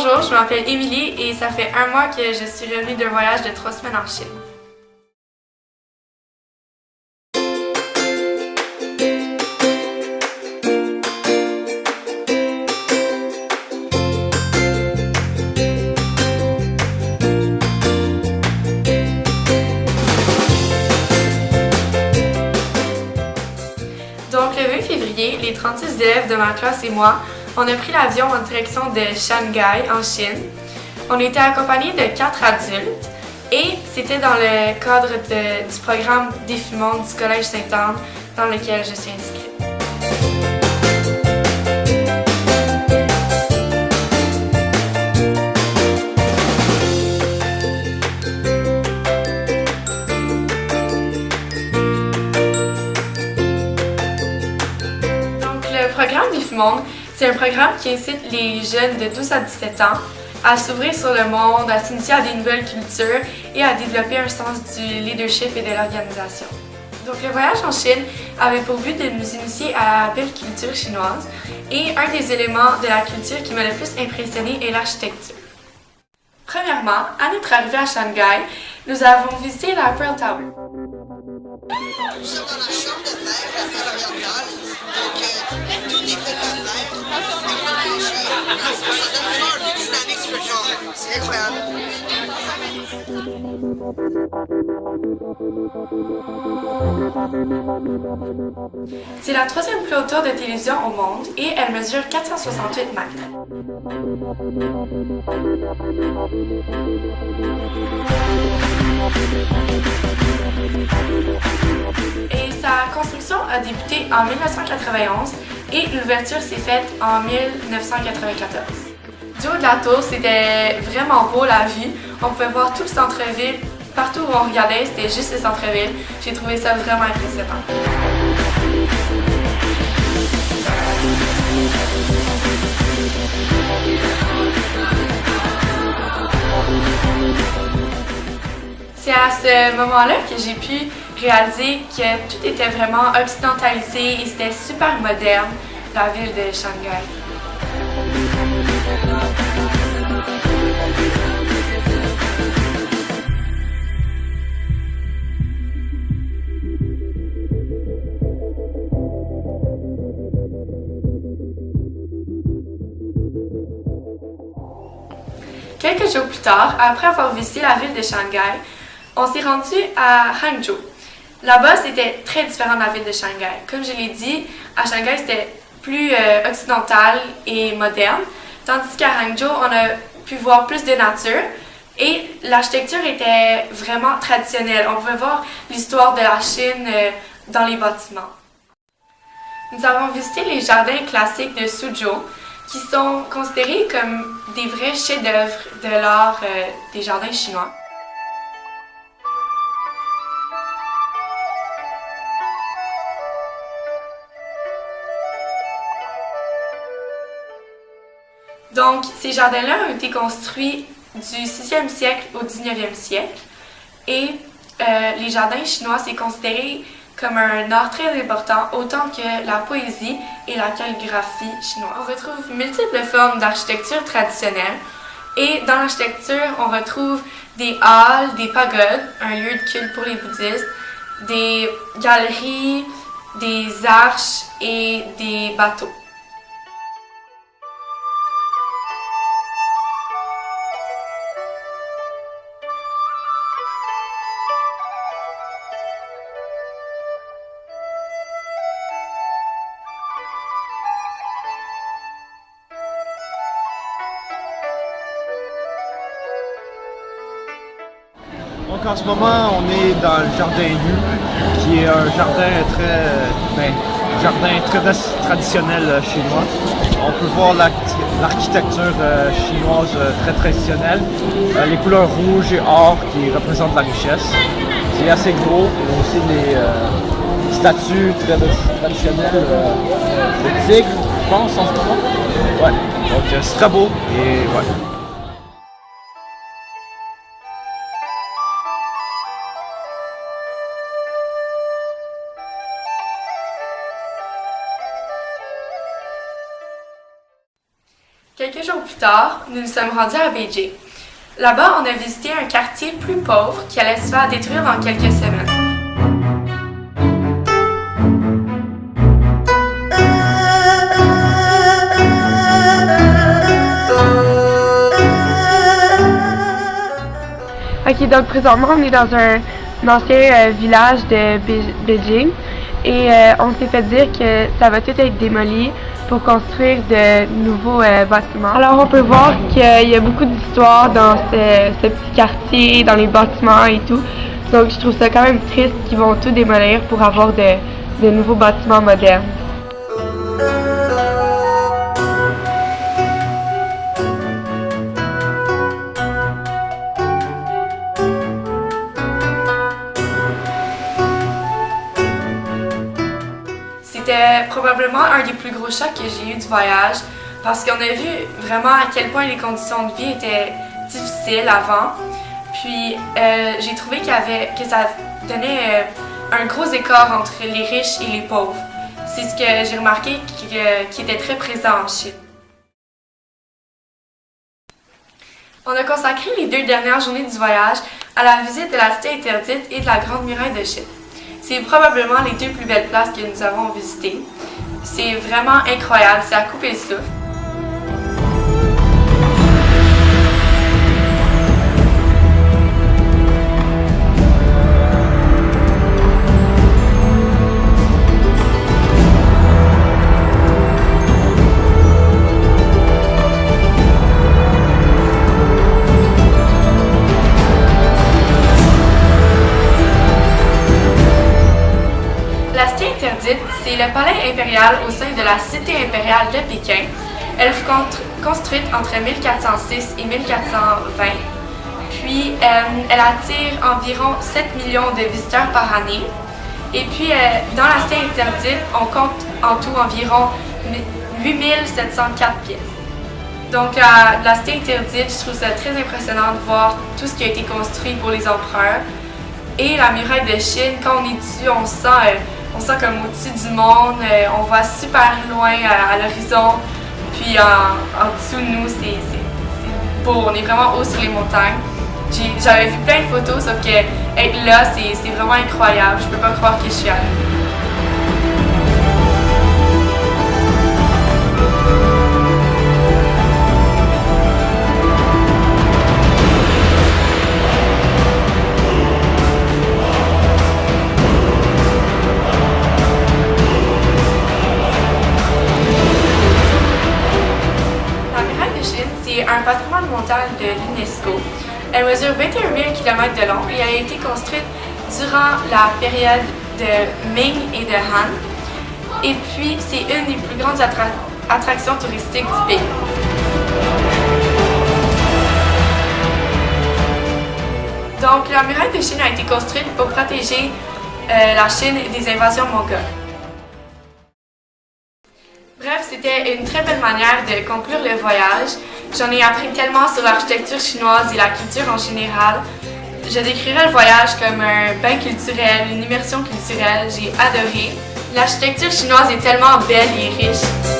Bonjour, je m'appelle Émilie et ça fait un mois que je suis revenue d'un voyage de 3 semaines en Chine. Donc le 20 février, les 36 élèves de ma classe et moi, on a pris l'avion en direction de Shanghai, en Chine. On était accompagnés de 4 adultes et c'était dans le cadre du programme Défi Monde du Collège Sainte-Anne dans lequel je suis inscrite. Donc le programme Défi Monde, c'est un programme qui incite les jeunes de 12 à 17 ans à s'ouvrir sur le monde, à s'initier à des nouvelles cultures et à développer un sens du leadership et de l'organisation. Donc le voyage en Chine avait pour but de nous initier à la belle culture chinoise et un des éléments de la culture qui m'a le plus impressionné est l'architecture. Premièrement, à notre arrivée à Shanghai, nous avons visité la Pearl Tower. Nous sommes dans la chambre de verre, la verre orientale, donc tout est fait de verre. Ça donne vraiment un vue dynamique sur le genre. C'est incroyable. C'est la troisième plus haute tour de télévision au monde et elle mesure 468 mètres. Et sa construction a débuté en 1991 et l'ouverture s'est faite en 1994. Du haut de la tour, c'était vraiment beau la vue. On pouvait voir tout le centre-ville. Partout où on regardait, c'était juste le centre-ville. J'ai trouvé ça vraiment impressionnant. C'est à ce moment-là que j'ai pu réaliser que tout était vraiment occidentalisé et c'était super moderne, la ville de Shanghai. Quelques jours plus tard, après avoir visité la ville de Shanghai, on s'est rendu à Hangzhou. Là-bas, c'était très différent de la ville de Shanghai. Comme je l'ai dit, à Shanghai, c'était plus occidental et moderne, tandis qu'à Hangzhou, on a pu voir plus de nature et l'architecture était vraiment traditionnelle. On pouvait voir l'histoire de la Chine dans les bâtiments. Nous avons visité les jardins classiques de Suzhou, qui sont considérés comme des vrais chefs-d'œuvre de l'art des jardins chinois. Donc, ces jardins-là ont été construits du 6e siècle au 19e siècle et les jardins chinois, c'est considéré comme un art très important, autant que la poésie et la calligraphie chinoise. On retrouve multiples formes d'architecture traditionnelle et dans l'architecture, on retrouve des halles, des pagodes, un lieu de culte pour les bouddhistes, des galeries, des arches et des bateaux. Donc en ce moment, on est dans le jardin nu, qui est un jardin très traditionnel chinois. On peut voir l'architecture chinoise très traditionnelle, les couleurs rouges et or qui représentent la richesse. C'est assez gros, il y a aussi des statues très traditionnelles de tigres, je pense en ce moment. Ouais, donc c'est très beau et ouais. Quelques jours plus tard, nous nous sommes rendus à Beijing. Là-bas, on a visité un quartier plus pauvre qui allait se faire détruire dans quelques semaines. Ok, donc présentement, on est dans un ancien village de Beijing et on s'est fait dire que ça va tout être démoli pour construire de nouveaux bâtiments. Alors on peut voir qu'il y a beaucoup d'histoires dans ce petit quartier, dans les bâtiments et tout. Donc je trouve ça quand même triste qu'ils vont tout démolir pour avoir de nouveaux bâtiments modernes. C'était probablement un des plus gros chocs que j'ai eu du voyage parce qu'on a vu vraiment à quel point les conditions de vie étaient difficiles avant. Puis j'ai trouvé que ça donnait un gros écart entre les riches et les pauvres. C'est ce que j'ai remarqué qui était très présent en Chine. On a consacré les 2 dernières journées du voyage à la visite de la Cité interdite et de la Grande Muraille de Chine. C'est probablement les 2 plus belles places que nous avons visitées. C'est vraiment incroyable, c'est à couper le souffle. C'est le palais impérial au sein de la Cité impériale de Pékin. Elle fut construite entre 1406 et 1420. Puis, elle attire environ 7 millions de visiteurs par année. Et puis, dans la Cité interdite, on compte en tout environ 8704 pièces. Donc, la Cité interdite, je trouve ça très impressionnant de voir tout ce qui a été construit pour les empereurs. Et la muraille de Chine, quand on est dessus, on sent comme au-dessus du monde, on voit super loin à l'horizon, puis en dessous de nous, c'est beau, on est vraiment haut sur les montagnes. J'avais vu plein de photos, sauf que être là, c'est vraiment incroyable, je peux pas croire que je suis allée. Un patrimoine mondial de l'UNESCO. Elle mesure 21 000 km de long et elle a été construite durant la période de Ming et de Han. Et puis, c'est une des plus grandes attractions touristiques du pays. Donc, la muraille de Chine a été construite pour protéger la Chine des invasions mongoles. Bref, c'était une très belle manière de conclure le voyage. J'en ai appris tellement sur l'architecture chinoise et la culture en général. Je décrirais le voyage comme un bain culturel, une immersion culturelle. J'ai adoré. L'architecture chinoise est tellement belle et riche.